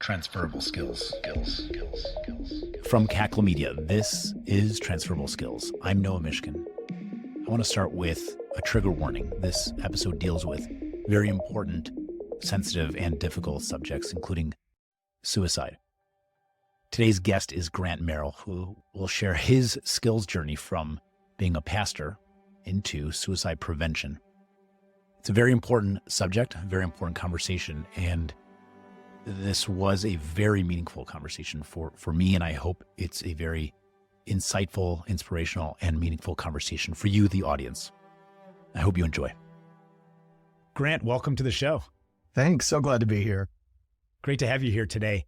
Transferable skills. From Cackle Media, this is Transferable Skills. I'm Noah Mishkin. I want to start with a trigger warning. This episode deals with very important, sensitive, and difficult subjects, including suicide. Today's guest is Grant Merrell, who will share his skills journey from being a pastor into suicide prevention. It's a very important subject, a very important conversation, and this was a very meaningful conversation for me, and I hope it's a very insightful, inspirational, and meaningful conversation for you, the audience. I hope you enjoy. Grant, welcome to the show. Thanks. So glad to be here. Great to have you here today.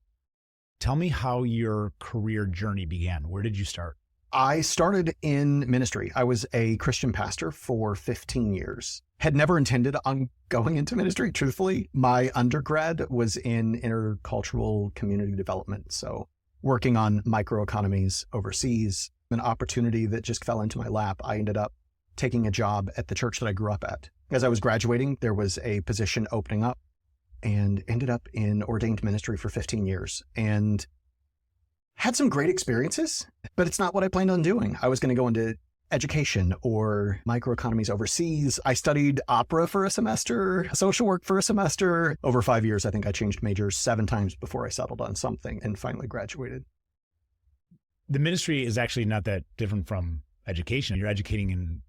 Tell me how your career journey began. Where did you start? I started in ministry. I was a Christian pastor for 15 years. Had never intended on going into ministry, truthfully. My undergrad was in intercultural community development. So working on microeconomies overseas, an opportunity that just fell into my lap. I ended up taking a job at the church that I grew up at. As I was graduating, there was a position opening up and ended up in ordained ministry for 15 years and had some great experiences, but it's not what I planned on doing. I was going to go into education or microeconomies overseas. I studied opera for a semester, social work for a semester. Over 5 years, I think I changed majors 7 times before I settled on something and finally graduated. The ministry is actually not that different from education. You're educating in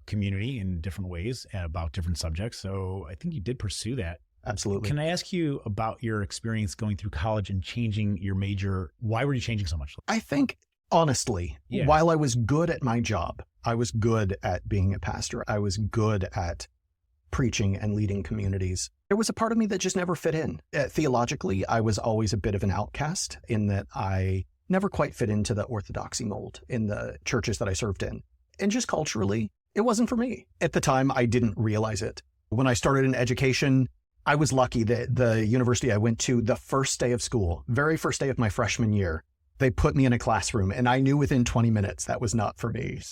community in different ways and about different subjects. So I think you did pursue that. Absolutely. Can I ask you about your experience going through college and changing your major? Why were you changing so much? I think, honestly, while I was good at my job, I was good at being a pastor. I was good at preaching and leading communities. There was a part of me that just never fit in. Theologically, I was always a bit of an outcast in that I never quite fit into the orthodoxy mold in the churches that I served in. And just culturally, it wasn't for me. At the time, I didn't realize it. When I started in education, I was lucky that the university I went to, the first day of school, very first day of my freshman year, they put me in a classroom and I knew within 20 minutes that was not for me.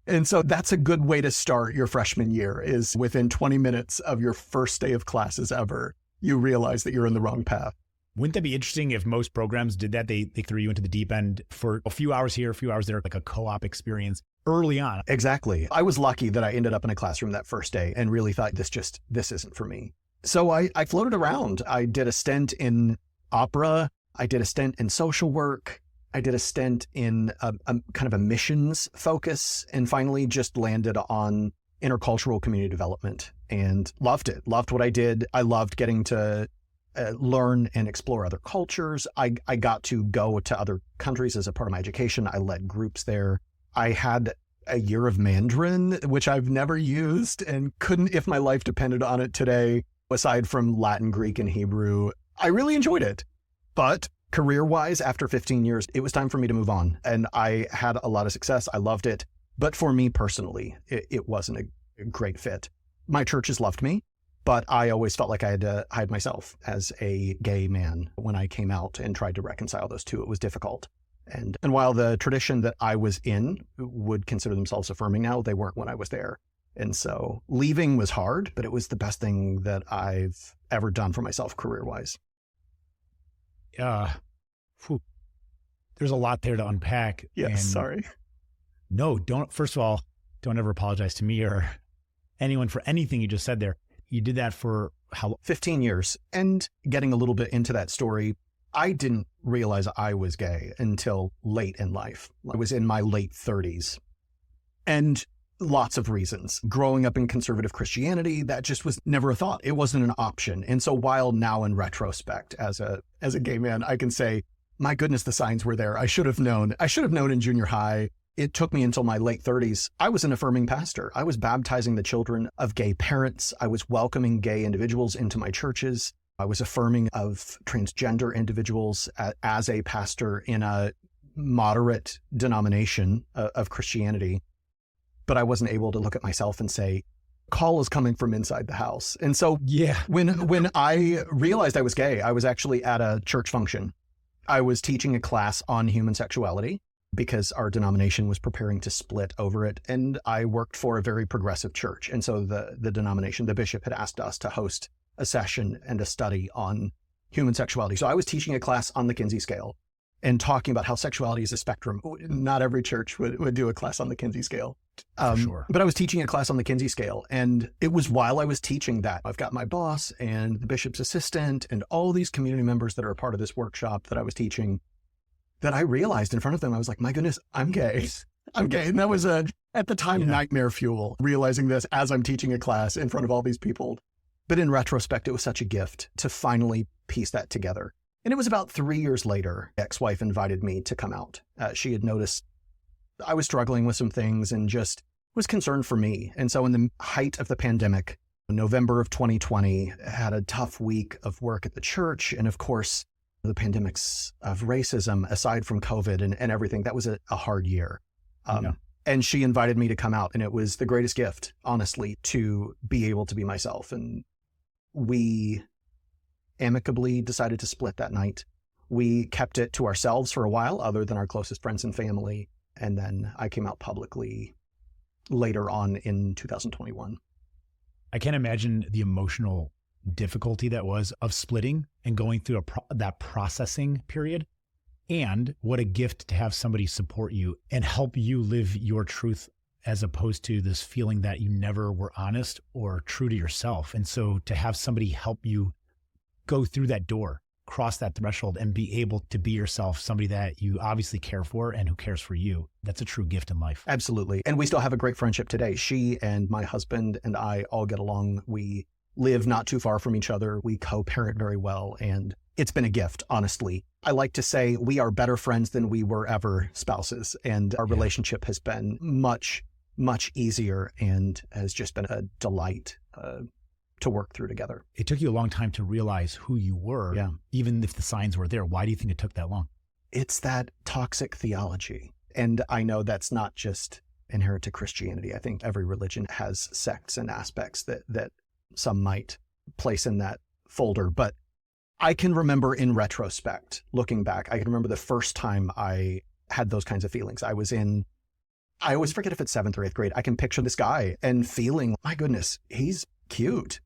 And so that's a good way to start your freshman year, is within 20 minutes of your first day of classes ever, you realize that you're in the wrong path. Wouldn't that be interesting if most programs did that? They threw you into the deep end for a few hours here, a few hours there, like a co-op experience early on. Exactly. I was lucky that I ended up in a classroom that first day and really thought this isn't for me. So I floated around. I did a stint in opera. I did a stint in social work. I did a stint in a kind of a missions focus, and finally just landed on intercultural community development and loved it. Loved what I did. I loved getting to learn and explore other cultures. I got to go to other countries as a part of my education. I led groups there. I had a year of Mandarin, which I've never used and couldn't if my life depended on it today. Aside from Latin, Greek, and Hebrew, I really enjoyed it. But career-wise, after 15 years, it was time for me to move on. And I had a lot of success. I loved it. But for me personally, it wasn't a great fit. My churches loved me, but I always felt like I had to hide myself as a gay man when I came out and tried to reconcile those two. It was difficult. And while the tradition that I was in would consider themselves affirming now, they weren't when I was there. And so leaving was hard, but it was the best thing that I've ever done for myself career-wise. There's a lot there to unpack. Yes, sorry. No, first of all, don't ever apologize to me or anyone for anything you just said there. You did that for how long? 15 years. And getting a little bit into that story, I didn't realize I was gay until late in life. I was in my late 30s. And lots of reasons. Growing up in conservative Christianity, that just was never a thought. It wasn't an option. And so while now in retrospect, as a gay man, I can say, my goodness, the signs were there. I should have known. I should have known in junior high. It took me until my late 30s. I was an affirming pastor. I was baptizing the children of gay parents. I was welcoming gay individuals into my churches. I was affirming of transgender individuals as a pastor in a moderate denomination of Christianity. But I wasn't able to look at myself and say, call is coming from inside the house. And so when I realized I was gay, I was actually at a church function. I was teaching a class on human sexuality because our denomination was preparing to split over it. And I worked for a very progressive church. And so the denomination, the bishop had asked us to host a session and a study on human sexuality. So I was teaching a class on the Kinsey scale and talking about how sexuality is a spectrum. Not every church would do a class on the Kinsey scale. For sure. But I was teaching a class on the Kinsey scale, and it was while I was teaching that I've got my boss and the bishop's assistant and all these community members that are a part of this workshop that I was teaching, that I realized in front of them, I was like, my goodness, I'm gay. I'm gay. And that was at the time, nightmare fuel, realizing this as I'm teaching a class in front of all these people. But in retrospect, it was such a gift to finally piece that together. And it was about 3 years later, ex-wife invited me to come out. She had noticed I was struggling with some things and just was concerned for me. And so in the height of the pandemic, November of 2020, had a tough week of work at the church. And of course, the pandemics of racism, aside from COVID and everything, that was a hard year. And she invited me to come out, and it was the greatest gift, honestly, to be able to be myself. And we amicably decided to split that night. We kept it to ourselves for a while, other than our closest friends and family. And then I came out publicly later on in 2021. I can't imagine the emotional difficulty that was of splitting and going through that processing period. And what a gift to have somebody support you and help you live your truth, as opposed to this feeling that you never were honest or true to yourself. And so to have somebody help you go through that door, cross that threshold, and be able to be yourself, somebody that you obviously care for and who cares for you, that's a true gift in life. Absolutely. And we still have a great friendship today. She and my husband and I all get along. We live not too far from each other. We co-parent very well. And it's been a gift, honestly. I like to say we are better friends than we were ever spouses. And our relationship has been much, much easier and has just been a delight to work through together. It took you a long time to realize who you were, even if the signs were there. Why do you think it took that long? It's that toxic theology. And I know that's not just inherent to Christianity. I think every religion has sects and aspects that some might place in that folder. But I can remember in retrospect, looking back, I can remember the first time I had those kinds of feelings. I always forget if it's 7th or 8th grade. I can picture this guy and feeling, my goodness, he's cute.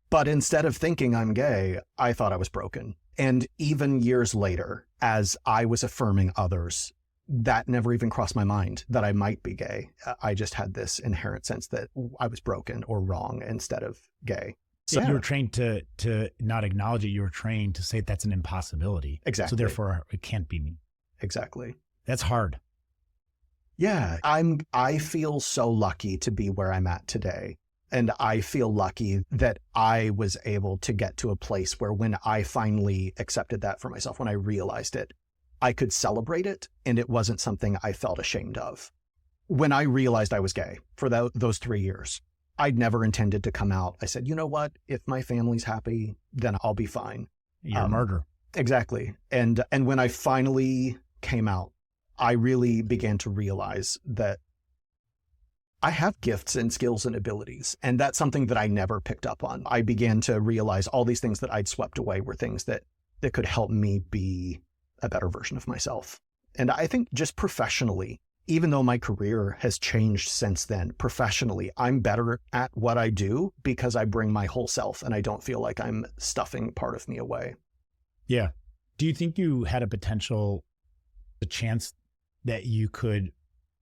But instead of thinking I'm gay, I thought I was broken. And even years later, as I was affirming others, that never even crossed my mind that I might be gay. I just had this inherent sense that I was broken or wrong instead of gay. So you were trained to not acknowledge it. You were trained to say that's an impossibility. Exactly. So therefore it can't be me. Exactly. That's hard. Yeah. I feel so lucky to be where I'm at today. And I feel lucky that I was able to get to a place where when I finally accepted that for myself, when I realized it, I could celebrate it. And it wasn't something I felt ashamed of. When I realized I was gay for those 3 years, I'd never intended to come out. I said, you know what? If my family's happy, then I'll be fine. You're a martyr. Exactly. And when I finally came out, I really began to realize that I have gifts and skills and abilities. And that's something that I never picked up on. I began to realize all these things that I'd swept away were things that could help me be a better version of myself. And I think just professionally, even though my career has changed since then, professionally, I'm better at what I do because I bring my whole self and I don't feel like I'm stuffing part of me away. Yeah. Do you think you had the chance that you could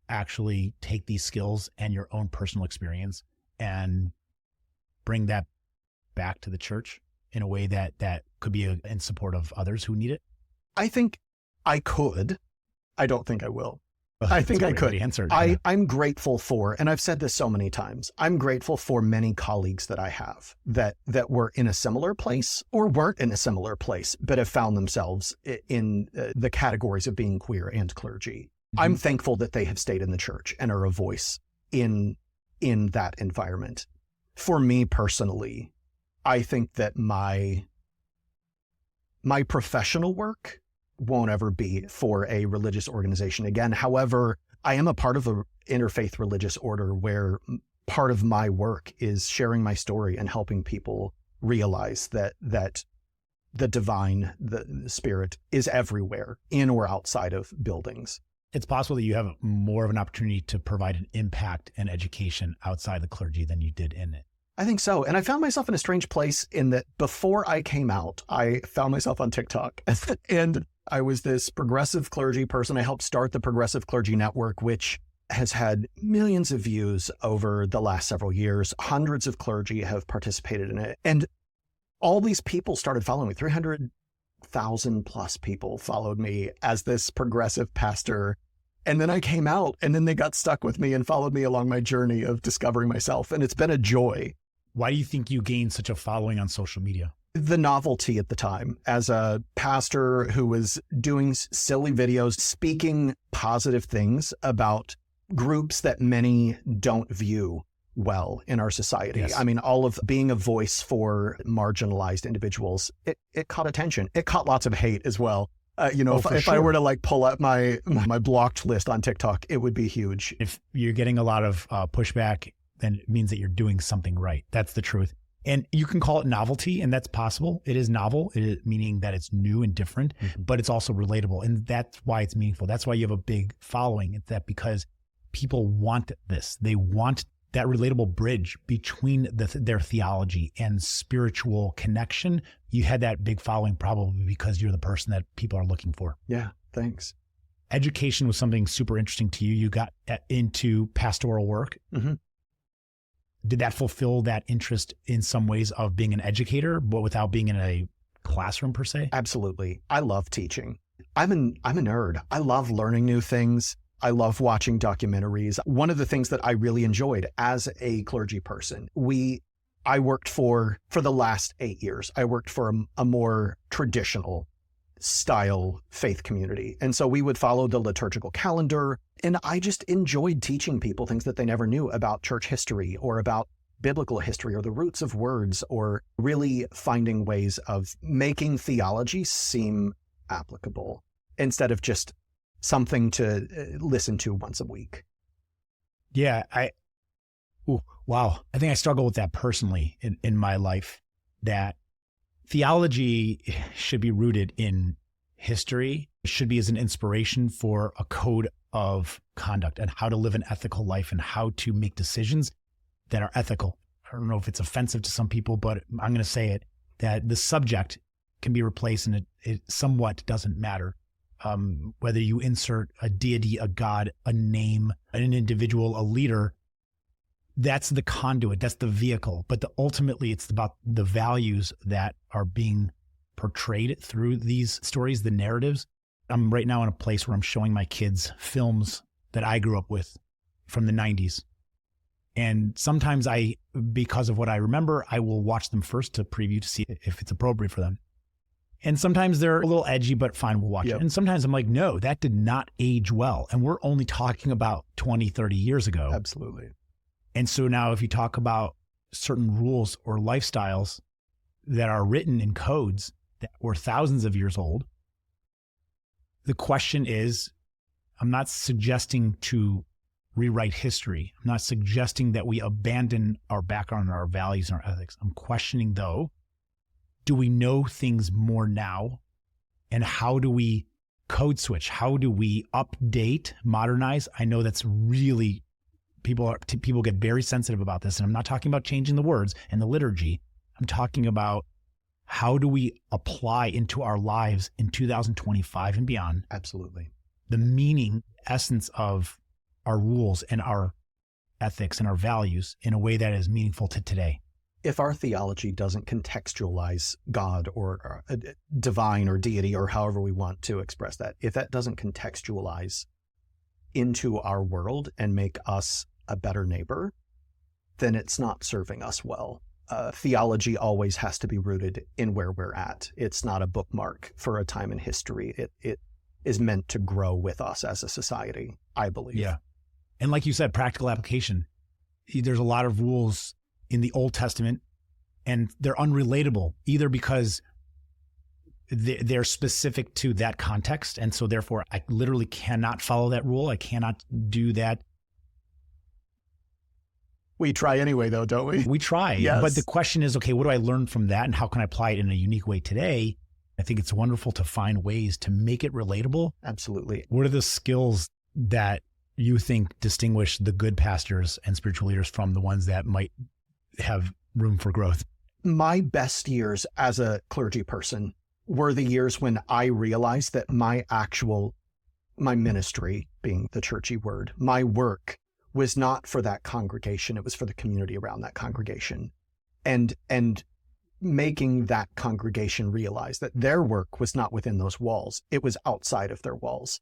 actually take these skills and your own personal experience and bring that back to the church in a way that could be in support of others who need it? I think I could. I don't think I will. I think I could. I'm grateful for, and I've said this so many times, I'm grateful for many colleagues that I have that were in a similar place or weren't in a similar place, but have found themselves in the categories of being queer and clergy. Mm-hmm. I'm thankful that they have stayed in the church and are a voice in that environment. For me personally, I think that my professional work won't ever be for a religious organization again. However, I am a part of an interfaith religious order where part of my work is sharing my story and helping people realize that the divine, the spirit is everywhere, in or outside of buildings. It's possible that you have more of an opportunity to provide an impact and education outside the clergy than you did in it. I think so. And I found myself in a strange place in that before I came out, I found myself on TikTok and I was this progressive clergy person. I helped start the Progressive Clergy Network, which has had millions of views over the last several years. Hundreds of clergy have participated in it. And all these people started following me. 300,000 plus people followed me as this progressive pastor. And then I came out and then they got stuck with me and followed me along my journey of discovering myself. And it's been a joy. Why do you think you gained such a following on social media? The novelty at the time as a pastor who was doing silly videos, speaking positive things about groups that many don't view well in our society. Yes. I mean, all of being a voice for marginalized individuals, it caught attention. It caught lots of hate as well. If I were to like pull up my blocked list on TikTok, it would be huge. If you're getting a lot of pushback, then it means that you're doing something right. That's the truth. And you can call it novelty, and that's possible. It is novel, meaning that it's new and different, but it's also relatable. And that's why it's meaningful. That's why you have a big following. It's that because people want this. They want that relatable bridge between their theology and spiritual connection. You had that big following probably because you're the person that people are looking for. Yeah, thanks. Education was something super interesting to you. You got into pastoral work. Mm-hmm. Did that fulfill that interest in some ways of being an educator, but without being in a classroom per se? Absolutely. I love teaching. I'm a nerd. I love learning new things. I love watching documentaries. One of the things that I really enjoyed as a clergy person, I worked for the last 8 years, I worked for a more traditional style faith community. And so we would follow the liturgical calendar. And I just enjoyed teaching people things that they never knew about church history or about biblical history or the roots of words, or really finding ways of making theology seem applicable instead of just something to listen to once a week. Yeah. Wow. I think I struggle with that personally in my life, that theology should be rooted in history. It should be as an inspiration for a code of conduct and how to live an ethical life and how to make decisions that are ethical. I don't know if it's offensive to some people, but I'm going to say it, that the subject can be replaced and it somewhat doesn't matter. Whether you insert a deity, a god, a name, an individual, a leader, that's the conduit, that's the vehicle. But ultimately, it's about the values that are being portrayed through these stories, the narratives. I'm right now in a place where I'm showing my kids films that I grew up with from the 90s. And sometimes because of what I remember, I will watch them first to preview to see if it's appropriate for them. And sometimes they're a little edgy, but fine, we'll watch it. And sometimes I'm like, no, that did not age well. And we're only talking about 20, 30 years ago. Absolutely. And so now if you talk about certain rules or lifestyles that are written in codes that were thousands of years old, the question is, I'm not suggesting to rewrite history. I'm not suggesting that we abandon our background and our values and our ethics. I'm questioning, though, do we know things more now? And how do we code switch? How do we update, modernize? I know that's really, people get very sensitive about this. And I'm not talking about changing the words and the liturgy. I'm talking about how do we apply into our lives in 2025 and beyond? Absolutely. The meaning, essence of our rules and our ethics and our values in a way that is meaningful to today. If our theology doesn't contextualize God or divine or deity or however we want to express that, if that doesn't contextualize into our world and make us a better neighbor, then it's not serving us well. Theology always has to be rooted in where we're at. It's not a bookmark for a time in history. It is meant to grow with us as a society, I believe. Yeah. And like you said, practical application. There's a lot of rules in the Old Testament, and they're unrelatable, either because they're specific to that context. And so therefore I literally cannot follow that rule. I cannot do that. We try anyway, though, don't we? We try. Yes. But the question is, okay, what do I learn from that? And how can I apply it in a unique way today? I think it's wonderful to find ways to make it relatable. Absolutely. What are the skills that you think distinguish the good pastors and spiritual leaders from the ones that might have room for growth? My best years as a clergy person were the years when I realized that my ministry, being the churchy word, my work was not for that congregation. It was for the community around that congregation. And making that congregation realize that their work was not within those walls. It was outside of their walls.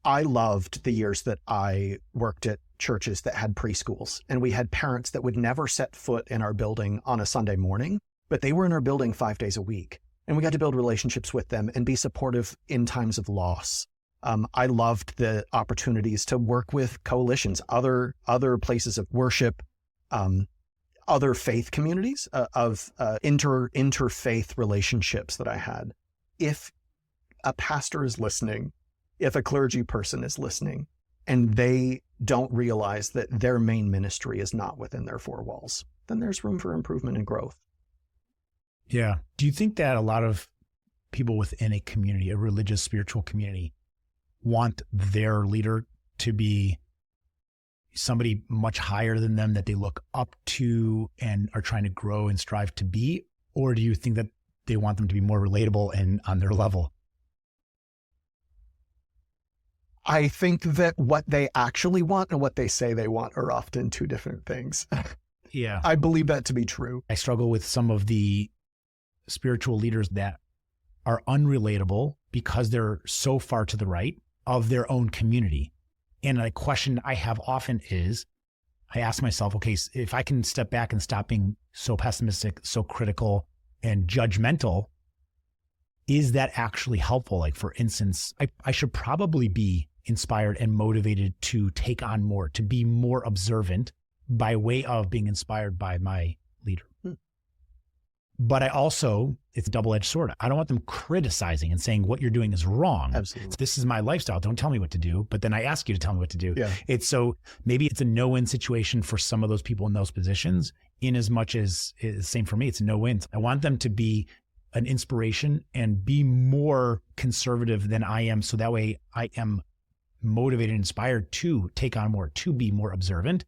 I loved the years that I worked at churches that had preschools, and we had parents that would never set foot in our building on a Sunday morning, but they were in our building 5 days a week. And we got to build relationships with them and be supportive in times of loss. I loved the opportunities to work with coalitions, other places of worship, other faith communities of interfaith relationships that I had. If a pastor is listening, if a clergy person is listening, and they don't realize that their main ministry is not within their four walls, then there's room for improvement and growth. Yeah. Do you think that a lot of people within a community, a religious, spiritual community, want their leader to be somebody much higher than them that they look up to and are trying to grow and strive to be? Or do you think that they want them to be more relatable and on their level? I think that what they actually want and what they say they want are often two different things. Yeah. I believe that to be true. I struggle with some of the spiritual leaders that are unrelatable because they're so far to the right of their own community. And a question I have often is, I ask myself, okay, if I can step back and stop being so pessimistic, so critical and judgmental, is that actually helpful? Like, for instance, I should probably be inspired and motivated to take on more, to be more observant by way of being inspired by my leader. But I also, it's a double-edged sword. I don't want them criticizing and saying what you're doing is wrong. Absolutely. This is my lifestyle. Don't tell me what to do. But then I ask you to tell me what to do. Yeah. Maybe it's a no-win situation for some of those people in those positions, in as much as it's the same for me. It's a no-win. I want them to be an inspiration and be more conservative than I am. So that way I am motivated and inspired to take on more, to be more observant.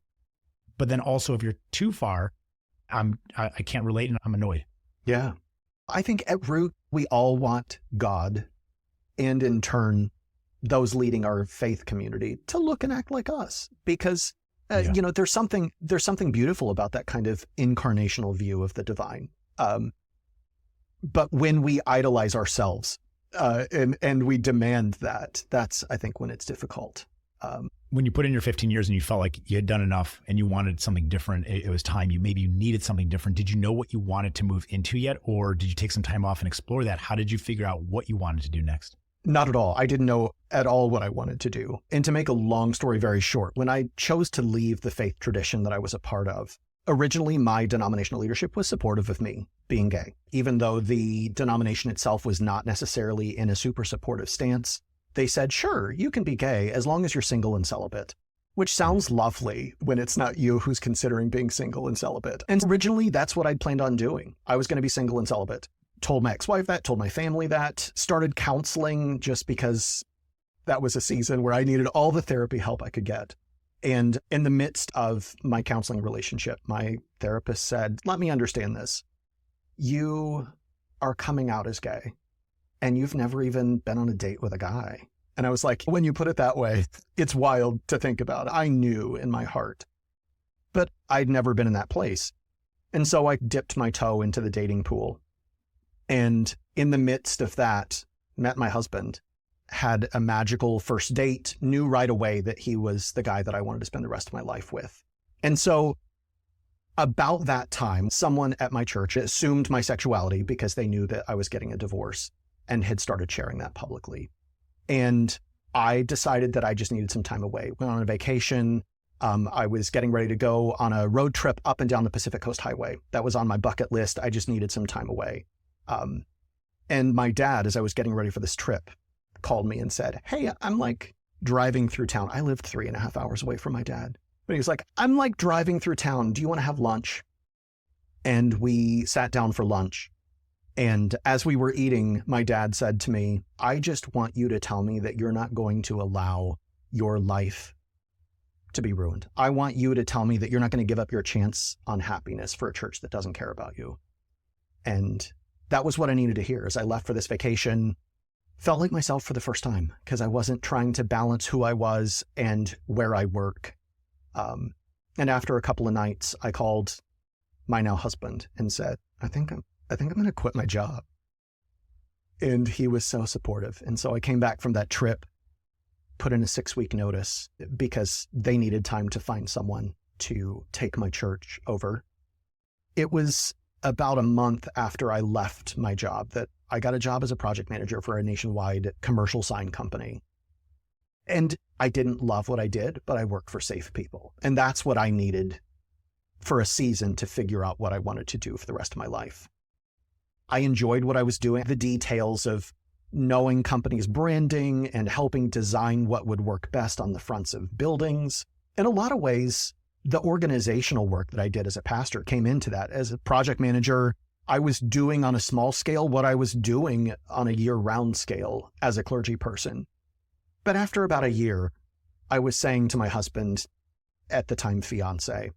But then also, if you're too far, I can't relate and I'm annoyed. Yeah. I think at root, we all want God, and in turn, those leading our faith community to look and act like us, because there's something beautiful about that kind of incarnational view of the divine. But when we idolize ourselves and we demand that, that's, I think, when it's difficult. When you put in your 15 years and you felt like you had done enough and you wanted something different, it was time. Maybe you needed something different. Did you know what you wanted to move into yet? Or did you take some time off and explore that? How did you figure out what you wanted to do next? Not at all. I didn't know at all what I wanted to do. And to make a long story very short, when I chose to leave the faith tradition that I was a part of, originally my denominational leadership was supportive of me being gay, even though the denomination itself was not necessarily in a super supportive stance. They said, sure, you can be gay as long as you're single and celibate, which sounds lovely when it's not you who's considering being single and celibate. And originally, that's what I'd planned on doing. I was going to be single and celibate. Told my ex-wife that, told my family that, started counseling just because that was a season where I needed all the therapy help I could get. And in the midst of my counseling relationship, my therapist said, let me understand this. You are coming out as gay, and you've never even been on a date with a guy. And I was like, when you put it that way, it's wild to think about. I knew in my heart, but I'd never been in that place. And so I dipped my toe into the dating pool. And in the midst of that, met my husband, had a magical first date, knew right away that he was the guy that I wanted to spend the rest of my life with. And so about that time, someone at my church assumed my sexuality because they knew that I was getting a divorce and had started sharing that publicly. And I decided that I just needed some time away. Went on a vacation. I was getting ready to go on a road trip up and down the Pacific Coast Highway. That was on my bucket list. I just needed some time away. And my dad, as I was getting ready for this trip, called me and said, hey, I'm like driving through town. I lived 3.5 hours away from my dad. But he was like, I'm like driving through town. Do you want to have lunch? And we sat down for lunch. And as we were eating, my dad said to me, I just want you to tell me that you're not going to allow your life to be ruined. I want you to tell me that you're not going to give up your chance on happiness for a church that doesn't care about you. And that was what I needed to hear as I left for this vacation. Felt like myself for the first time because I wasn't trying to balance who I was and where I work. And after a couple of nights, I called my now husband and said, I think I'm going to quit my job. And he was so supportive. And so I came back from that trip, put in a 6-week notice because they needed time to find someone to take my church over. It was about a month after I left my job that I got a job as a project manager for a nationwide commercial sign company. And I didn't love what I did, but I worked for safe people. And that's what I needed for a season to figure out what I wanted to do for the rest of my life. I enjoyed what I was doing, the details of knowing companies' branding and helping design what would work best on the fronts of buildings. In a lot of ways, the organizational work that I did as a pastor came into that. As a project manager, I was doing on a small scale what I was doing on a year-round scale as a clergy person. But after about a year, I was saying to my husband, at the time fiance,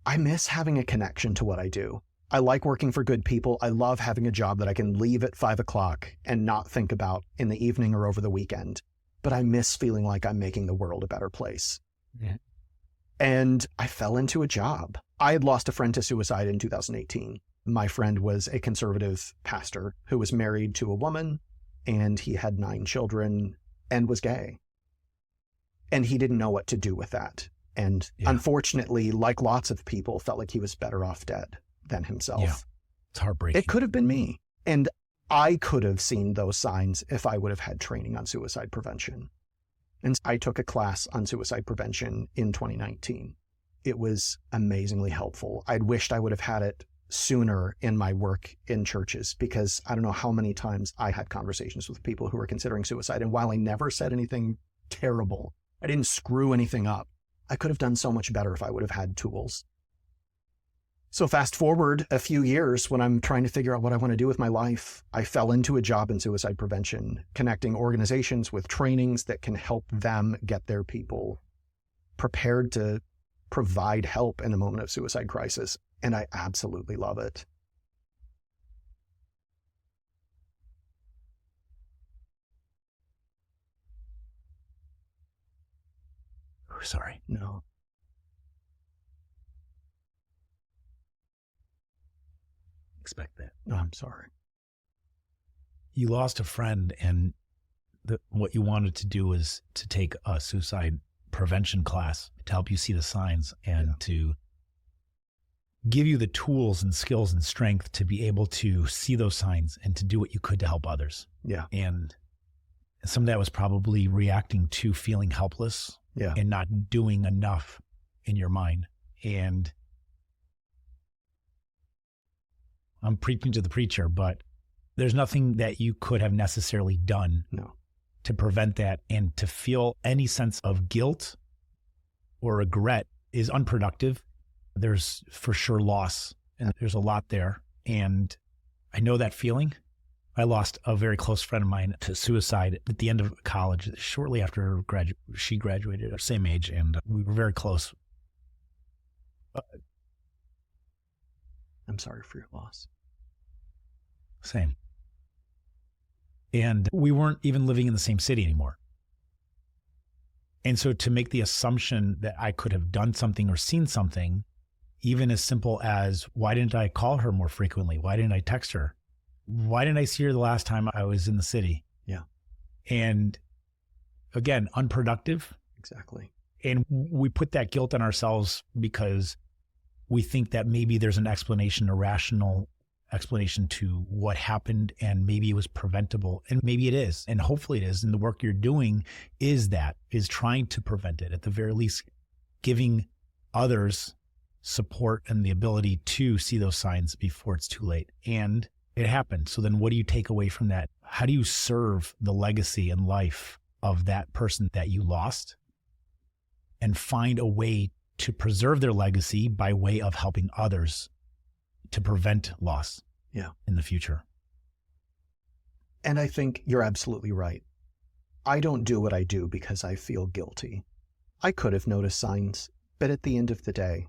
I miss having a connection to what I do. I like working for good people. I love having a job that I can leave at 5 o'clock and not think about in the evening or over the weekend. But I miss feeling like I'm making the world a better place. Yeah. And I fell into a job. I had lost a friend to suicide in 2018. My friend was a conservative pastor who was married to a woman, and he had 9 children and was gay. And he didn't know what to do with that. And unfortunately, like lots of people, felt like he was better off dead than himself. Yeah. It's heartbreaking. It could have been me. And I could have seen those signs if I would have had training on suicide prevention. And I took a class on suicide prevention in 2019. It was amazingly helpful. I'd wished I would have had it sooner in my work in churches because I don't know how many times I had conversations with people who were considering suicide. And while I never said anything terrible, I didn't screw anything up, I could have done so much better if I would have had tools. So fast forward a few years when I'm trying to figure out what I want to do with my life, I fell into a job in suicide prevention, connecting organizations with trainings that can help them get their people prepared to provide help in a moment of suicide crisis. And I absolutely love it. Oh, sorry. No. Expect that. No, I'm sorry. You lost a friend, and what you wanted to do was to take a suicide prevention class to help you see the signs and to give you the tools and skills and strength to be able to see those signs and to do what you could to help others. Yeah. And some of that was probably reacting to feeling helpless and not doing enough in your mind. And I'm preaching to the preacher, but there's nothing that you could have necessarily done to prevent that. And to feel any sense of guilt or regret is unproductive. There's for sure loss, and there's a lot there. And I know that feeling. I lost a very close friend of mine to suicide at the end of college, shortly after she graduated, our same age, and we were very close. I'm sorry for your loss. Same. And we weren't even living in the same city anymore. And so to make the assumption that I could have done something or seen something, even as simple as, why didn't I call her more frequently? Why didn't I text her? Why didn't I see her the last time I was in the city? Yeah. And again, unproductive. Exactly. And we put that guilt on ourselves because we think that maybe there's an explanation, a rational explanation to what happened, and maybe it was preventable, and maybe it is, and hopefully it is. And the work you're doing is trying to prevent it, at the very least, giving others support and the ability to see those signs before it's too late. And it happened. So then what do you take away from that? How do you serve the legacy and life of that person that you lost and find a way to preserve their legacy by way of helping others to prevent loss in the future? And I think you're absolutely right. I don't do what I do because I feel guilty. I could have noticed signs, but at the end of the day,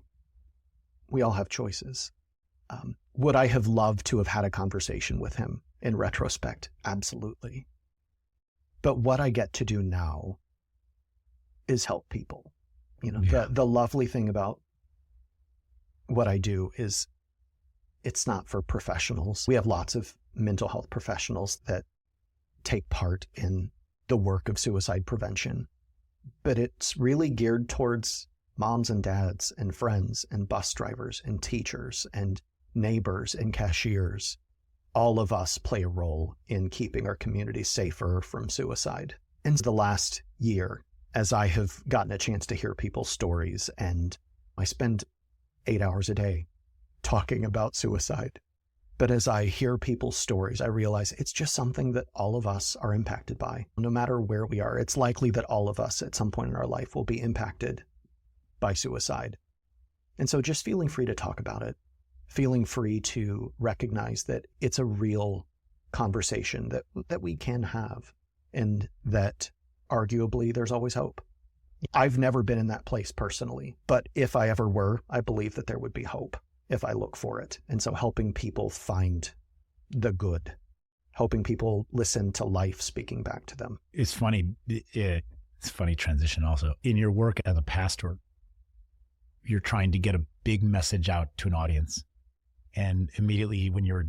we all have choices. Would I have loved to have had a conversation with him in retrospect? Absolutely. But what I get to do now is help people. The lovely thing about what I do is it's not for professionals. We have lots of mental health professionals that take part in the work of suicide prevention, but it's really geared towards moms and dads and friends and bus drivers and teachers and neighbors and cashiers. All of us play a role in keeping our community safer from suicide. In the last year, as I have gotten a chance to hear people's stories, and I spend 8 hours a day talking about suicide, but as I hear people's stories, I realize it's just something that all of us are impacted by. No matter where we are, it's likely that all of us at some point in our life will be impacted by suicide. And so just feeling free to talk about it, feeling free to recognize that it's a real conversation that we can have, and that arguably there's always hope. I've never been in that place personally, but if I ever were, I believe that there would be hope if I look for it. And so helping people find the good, helping people listen to life speaking back to them. It's funny. It's a funny transition also. In your work as a pastor, you're trying to get a big message out to an audience. And immediately when you're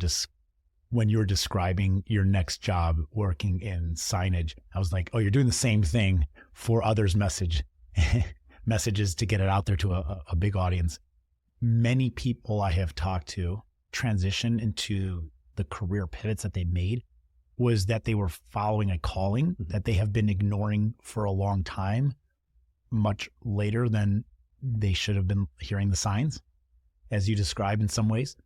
describing your next job working in signage, I was like, oh, you're doing the same thing for others' messages to get it out there to a big audience. Many people I have talked to transition into the career pivots that they made was that they were following a calling that they have been ignoring for a long time, much later than they should have been hearing the signs, as you described in some ways,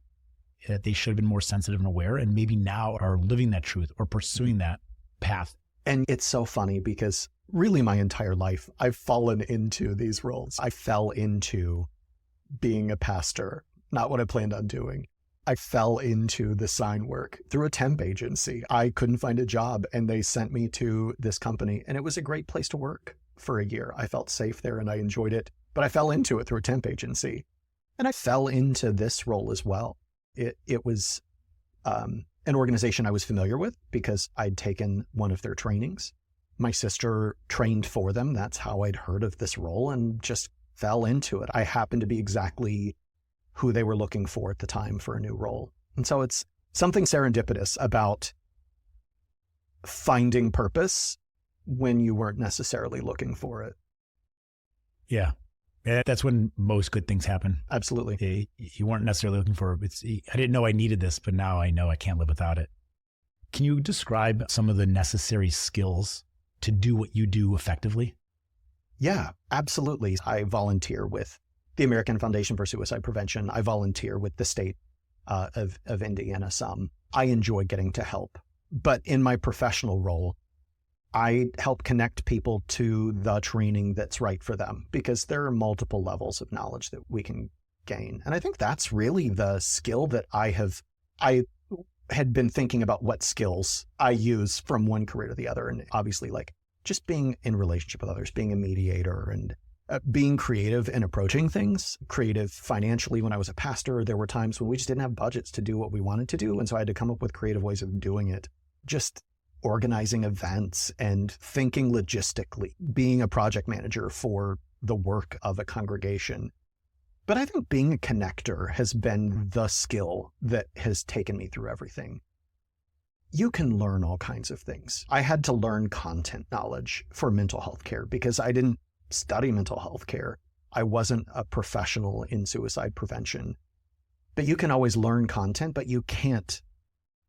that they should have been more sensitive and aware, and maybe now are living that truth or pursuing that path. And it's so funny because really my entire life, I've fallen into these roles. I fell into being a pastor, not what I planned on doing. I fell into the sign work through a temp agency. I couldn't find a job and they sent me to this company, and it was a great place to work for a year. I felt safe there and I enjoyed it, but I fell into it through a temp agency. And I fell into this role as well. It was an organization I was familiar with because I'd taken one of their trainings. My sister trained for them. That's how I'd heard of this role and just fell into it. I happened to be exactly who they were looking for at the time for a new role. And so it's something serendipitous about finding purpose when you weren't necessarily looking for it. Yeah. That's when most good things happen. Absolutely. You weren't necessarily looking for it. I didn't know I needed this, but now I know I can't live without it. Can you describe some of the necessary skills to do what you do effectively? Yeah, absolutely. I volunteer with the American Foundation for Suicide Prevention. I volunteer with the state of Indiana some. I enjoy getting to help. But in my professional role, I help connect people to the training that's right for them, because there are multiple levels of knowledge that we can gain. And I think that's really the skill that I had been thinking about what skills I use from one career to the other. And obviously, like just being in relationship with others, being a mediator, and being creative in approaching things, creative financially. When I was a pastor, there were times when we just didn't have budgets to do what we wanted to do. And so I had to come up with creative ways of doing it. Just organizing events and thinking logistically, being a project manager for the work of a congregation. But I think being a connector has been the skill that has taken me through everything. You can learn all kinds of things. I had to learn content knowledge for mental health care because I didn't study mental health care. I wasn't a professional in suicide prevention. But you can always learn content, but you can't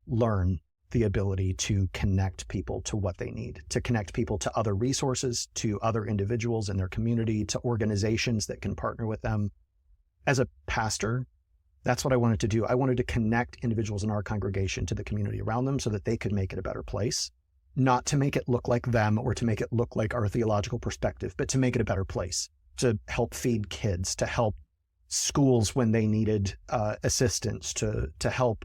learn the ability to connect people to what they need, to connect people to other resources, to other individuals in their community, to organizations that can partner with them. As a pastor, that's what I wanted to do. I wanted to connect individuals in our congregation to the community around them so that they could make it a better place, not to make it look like them or to make it look like our theological perspective, but to make it a better place, to help feed kids, to help schools when they needed assistance, to help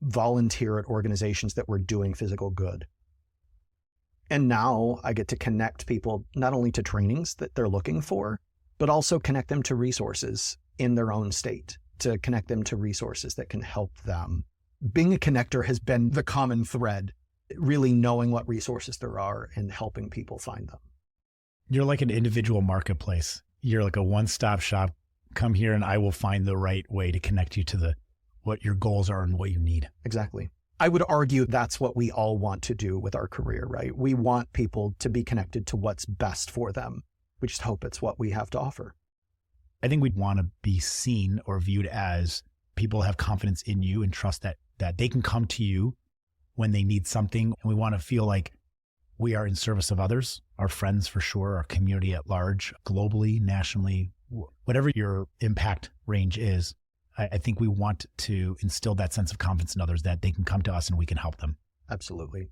volunteer at organizations that were doing physical good. And now I get to connect people not only to trainings that they're looking for, but also connect them to resources in their own state, to connect them to resources that can help them. Being a connector has been the common thread, really knowing what resources there are and helping people find them. You're like an individual marketplace. You're like a one-stop shop. Come here and I will find the right way to connect you to what your goals are and what you need. Exactly. I would argue that's what we all want to do with our career, right? We want people to be connected to what's best for them. We just hope it's what we have to offer. I think we'd want to be seen or viewed as people have confidence in you and trust that they can come to you when they need something. And we want to feel like we are in service of others, our friends for sure, our community at large, globally, nationally, whatever your impact range is. I think we want to instill that sense of confidence in others that they can come to us and we can help them. Absolutely.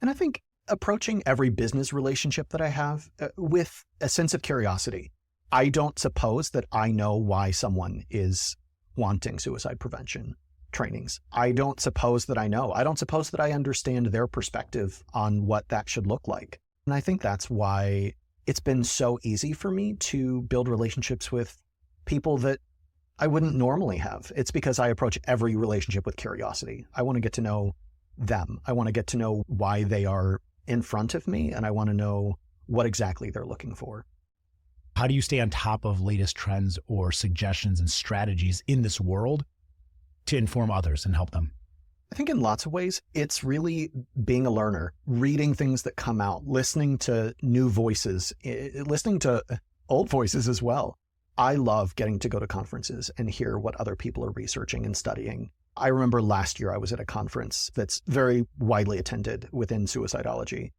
And I think approaching every business relationship that I have with a sense of curiosity. I don't suppose that I know why someone is wanting suicide prevention trainings. I don't suppose that I know. I don't suppose that I understand their perspective on what that should look like. And I think that's why it's been so easy for me to build relationships with people that I wouldn't normally have. It's because I approach every relationship with curiosity. I want to get to know them. I want to get to know why they are in front of me, and I want to know what exactly they're looking for. How do you stay on top of latest trends or suggestions and strategies in this world to inform others and help them? I think in lots of ways, it's really being a learner, reading things that come out, listening to new voices, listening to old voices as well. I love getting to go to conferences and hear what other people are researching and studying. I remember last year I was at a conference that's very widely attended within suicidology.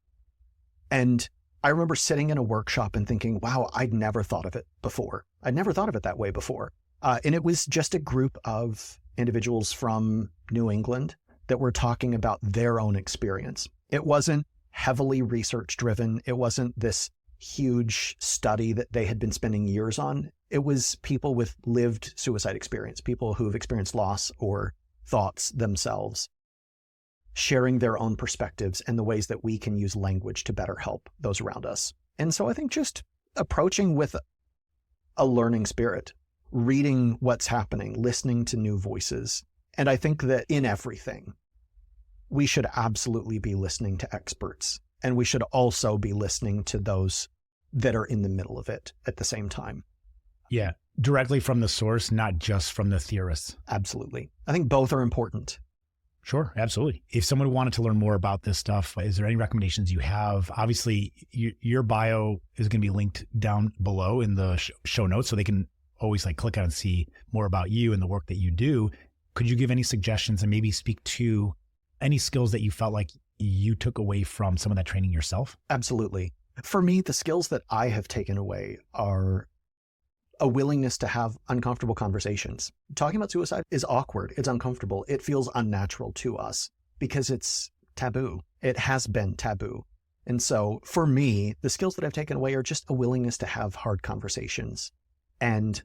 And I remember sitting in a workshop and thinking, wow, I'd never thought of it before. I'd never thought of it that way before. And it was just a group of individuals from New England that were talking about their own experience. It wasn't heavily research driven. It wasn't this huge study that they had been spending years on. It was people with lived suicide experience, people who've experienced loss or thoughts themselves, sharing their own perspectives and the ways that we can use language to better help those around us. And so I think just approaching with a learning spirit, reading what's happening, listening to new voices. And I think that in everything, we should absolutely be listening to experts. And we should also be listening to those that are in the middle of it at the same time. Yeah, directly from the source, not just from the theorists. Absolutely. I think both are important. Sure, absolutely. If someone wanted to learn more about this stuff, is there any recommendations you have? Obviously, your bio is going to be linked down below in the show notes, so they can always click on and see more about you and the work that you do. Could you give any suggestions and maybe speak to any skills that you felt like you took away from some of that training yourself? Absolutely. For me, the skills that I have taken away are a willingness to have uncomfortable conversations. Talking about suicide is awkward. It's uncomfortable. It feels unnatural to us because it's taboo. It has been taboo. And so for me, the skills that I've taken away are just a willingness to have hard conversations and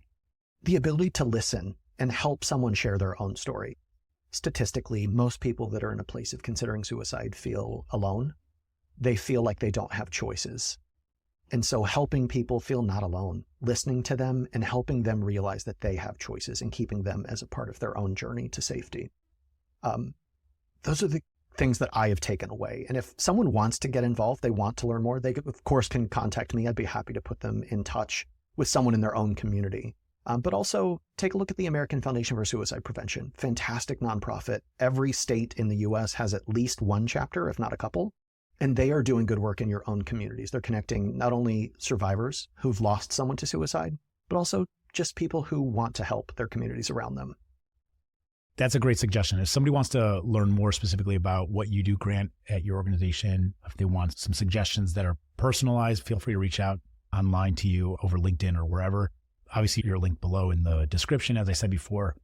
the ability to listen and help someone share their own story. Statistically, most people that are in a place of considering suicide feel alone. They feel like they don't have choices. And so helping people feel not alone, listening to them and helping them realize that they have choices and keeping them as a part of their own journey to safety. Those are the things that I have taken away. And if someone wants to get involved, they want to learn more, they of course can contact me. I'd be happy to put them in touch with someone in their own community. But also take a look at the American Foundation for Suicide Prevention. Fantastic nonprofit. Every state in the US has at least one chapter, if not a couple. And they are doing good work in your own communities. They're connecting not only survivors who've lost someone to suicide, but also just people who want to help their communities around them. That's a great suggestion. If somebody wants to learn more specifically about what you do, Grant, at your organization, if they want some suggestions that are personalized, feel free to reach out online to you over LinkedIn or wherever. Obviously, you're linked below in the description. As I said before,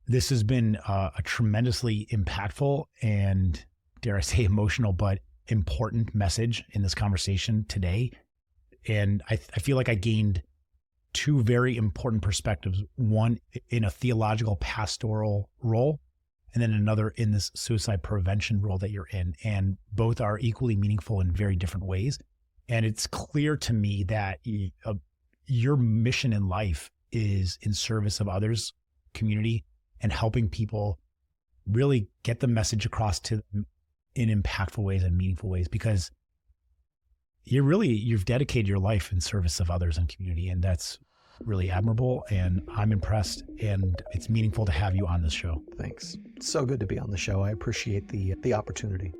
this has been a tremendously impactful and, dare I say, emotional, but important message in this conversation today. And I feel like I gained two very important perspectives, one in a theological pastoral role, and then another in this suicide prevention role that you're in. And both are equally meaningful in very different ways. And it's clear to me that your mission in life is in service of others, community, and helping people really get the message across to them in impactful ways and meaningful ways, because you've dedicated your life in service of others and community. And that's really admirable. And I'm impressed, and it's meaningful to have you on this show. Thanks. It's so good to be on the show. I appreciate the opportunity.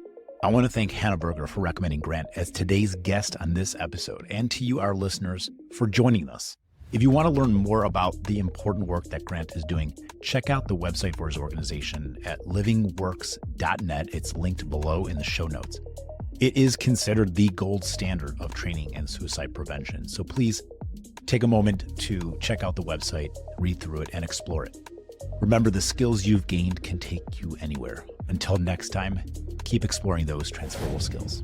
I want to thank Hannah Berger for recommending Grant as today's guest on this episode, and to you, our listeners, for joining us. If you want to learn more about the important work that Grant is doing, check out the website for his organization at livingworks.net. It's linked below in the show notes. It is considered the gold standard of training and suicide prevention. So please take a moment to check out the website, read through it, and explore it. Remember, the skills you've gained can take you anywhere. Until next time, keep exploring those transferable skills.